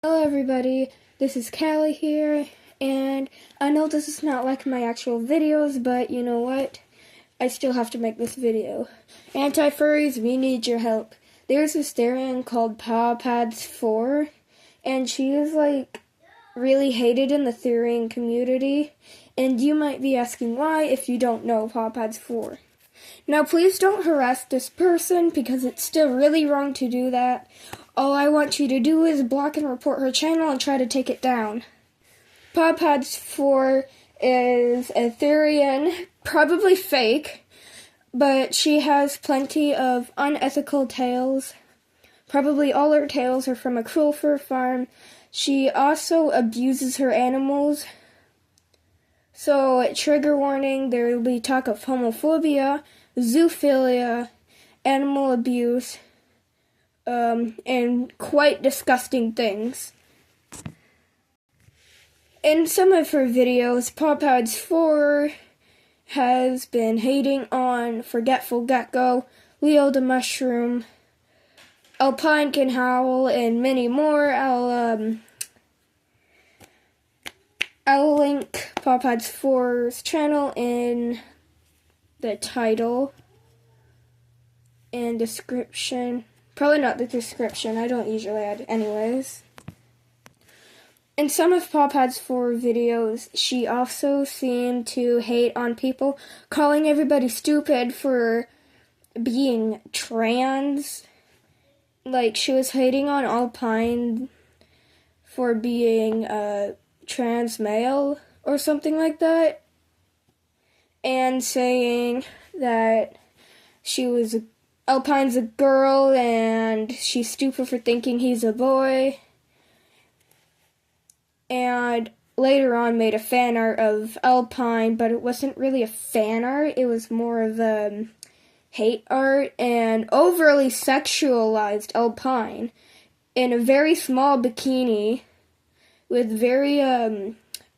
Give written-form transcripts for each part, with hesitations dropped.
Hello everybody, this is Callie here, and I know this is not like my actual videos, but you know what? I still have to make this video. Anti-furries, we need your help. There's this Therian called Pawpads4, and she is like really hated in the Therian community, and you might be asking why if you don't know Pawpads4. Now please don't harass this person because it's still really wrong to do that. All I want you to do is block and report her channel and try to take it down. Pawpads4 is a Therian, probably fake, but she has plenty of unethical tales. Probably all her tales are from a cruel fur farm. She also abuses her animals. So, trigger warning, there will be talk of homophobia, zoophilia, animal abuse, and quite disgusting things. In some of her videos, Pawpads4 has been hating on Forgetful Gecko, Leo the Mushroom, Alpine Can Howl, and many more. I'll link Pawpads4's channel in the title and description. Probably not the description, I don't usually add anyways. In some of Pawpads4 videos, she also seemed to hate on people, calling everybody stupid for being trans. Like, she was hating on Alpine for being trans male or something like that, and saying that Alpine's a girl and she's stupid for thinking he's a boy, and later on made a fan art of Alpine, but it wasn't really a fan art, it was more of a hate art, and overly sexualized Alpine in a very small bikini with very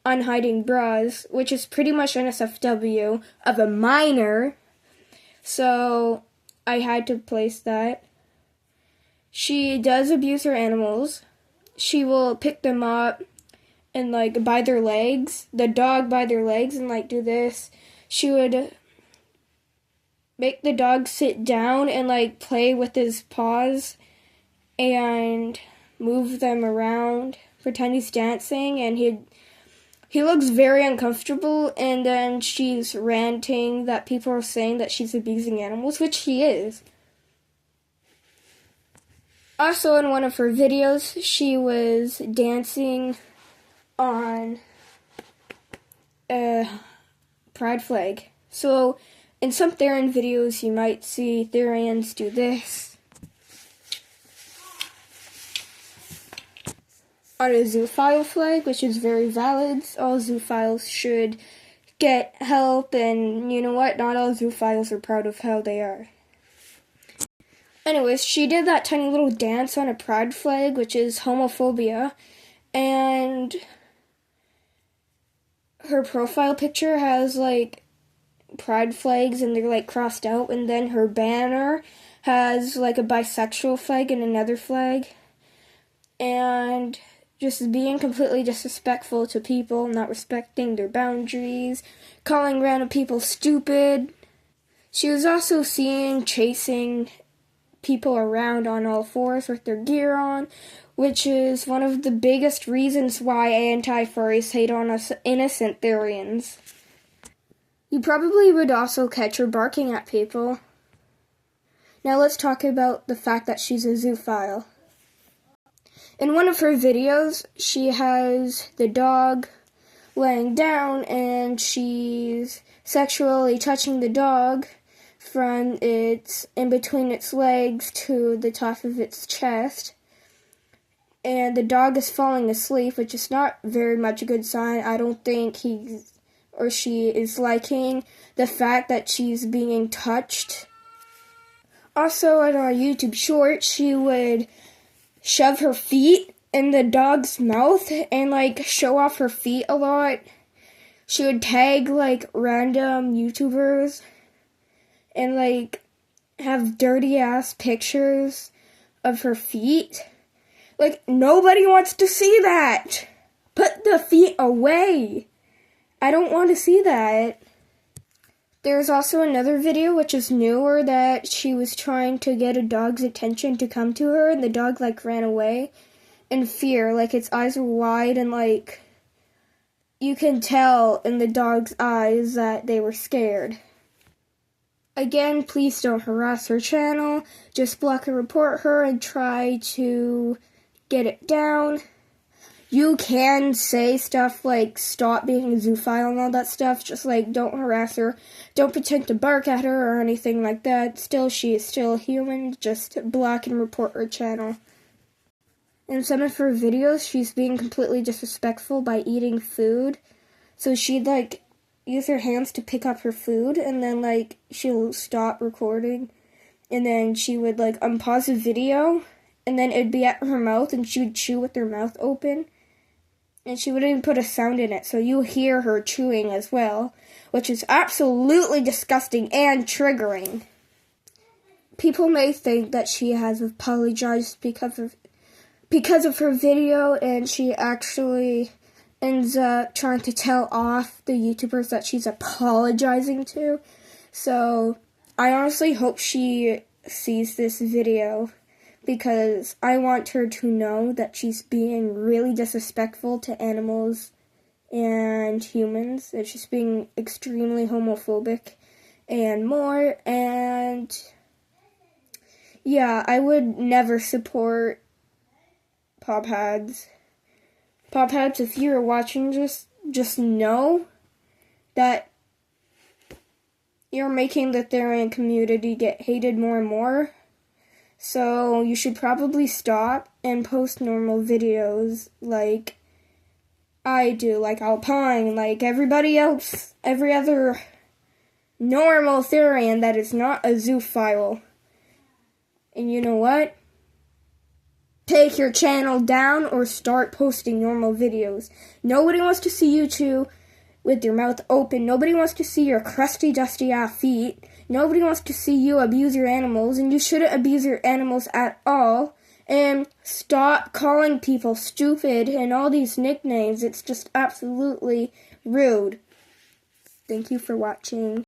unhiding bras, which is pretty much NSFW of a minor, so I had to place that. She does abuse her animals. She will pick them up and like by their legs, the dog by their legs, and like do this. She would make the dog sit down and like play with his paws and move them around, pretend he's dancing, and he looks very uncomfortable, and then she's ranting that people are saying that she's abusing animals, which she is. Also, in one of her videos, she was dancing on a pride flag. So, in some Therian videos, you might see Therians do this on a zoophile flag, which is very valid. All zoophiles should get help, and you know what? Not all zoophiles are proud of how they are. Anyways, she did that tiny little dance on a pride flag, which is homophobia, and her profile picture has like pride flags and they're like crossed out, and then her banner has like a bisexual flag and another flag, and just being completely disrespectful to people, not respecting their boundaries, calling random people stupid. She was also seen chasing people around on all fours with their gear on, which is one of the biggest reasons why anti-furries hate on us innocent Therians. You probably would also catch her barking at people. Now let's talk about the fact that she's a zoophile. In one of her videos, she has the dog laying down and she's sexually touching the dog from in between its legs to the top of its chest. And the dog is falling asleep, which is not very much a good sign. I don't think he or she is liking the fact that she's being touched. Also, in our YouTube short, she would shove her feet in the dog's mouth and like show off her feet a lot. She would tag like random YouTubers and like have dirty ass pictures of her feet. Like, nobody wants to see that. Put the feet away. I don't want to see that. There's also another video which is newer that she was trying to get a dog's attention to come to her, and the dog like ran away in fear. Like, its eyes were wide, and like you can tell in the dog's eyes that they were scared. Again, please don't harass her channel. Just block and report her and try to get it down. You can say stuff like stop being a zoophile and all that stuff, just like don't harass her, don't pretend to bark at her or anything like that. Still, she is still human. Just block and report her channel. In some of her videos, she's being completely disrespectful by eating food. So she'd like use her hands to pick up her food, and then like she'll stop recording, and then she would like unpause the video, and then it'd be at her mouth, and she would chew with her mouth open. And she wouldn't even put a sound in it, so you hear her chewing as well, which is absolutely disgusting and triggering. People may think that she has apologized because of her video, and she actually ends up trying to tell off the YouTubers that she's apologizing to. So I honestly hope she sees this video, because I want her to know that she's being really disrespectful to animals and humans, that she's being extremely homophobic and more. And yeah, I would never support Popheads. Popheads, if you're watching this, just know that you're making the Therian community get hated more and more. So you should probably stop and post normal videos like I do, like Alpine, like everybody else, every other normal Therian that is not a zoophile. And you know what? Take your channel down or start posting normal videos. Nobody wants to see you two with your mouth open. Nobody wants to see your crusty, dusty-ass feet. Nobody wants to see you abuse your animals, and you shouldn't abuse your animals at all. And stop calling people stupid and all these nicknames. It's just absolutely rude. Thank you for watching.